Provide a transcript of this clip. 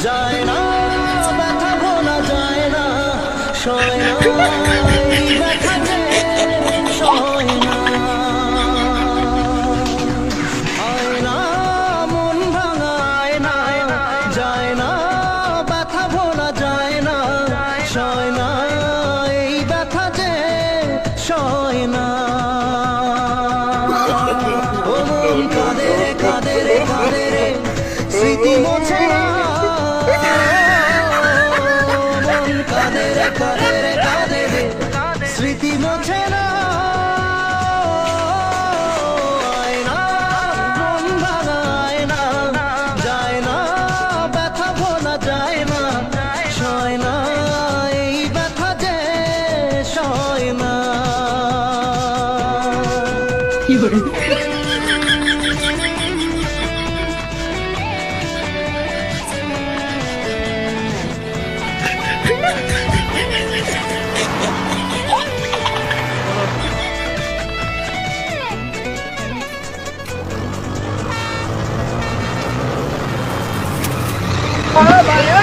যায় না ব্যথা ভোলা যায় না সয় না ব্যথা যে সয় না হয় না মন ভাঙায় না যায় না ব্যথা ভোলা যায় না সয় না এই ব্যথা যে সয় না ও মন কাঁদে রে কাঁদে রে কাঁদে রে স্মৃতি মোছে না মন কাঁদে রে কাঁদে রে কাঁদে রে স্মৃতি মোছে না আয় না মন ভাঙায় না যায় না ব্যথা ভোলা যায় না সয় না এই ব্যথা যে সয় না Bye.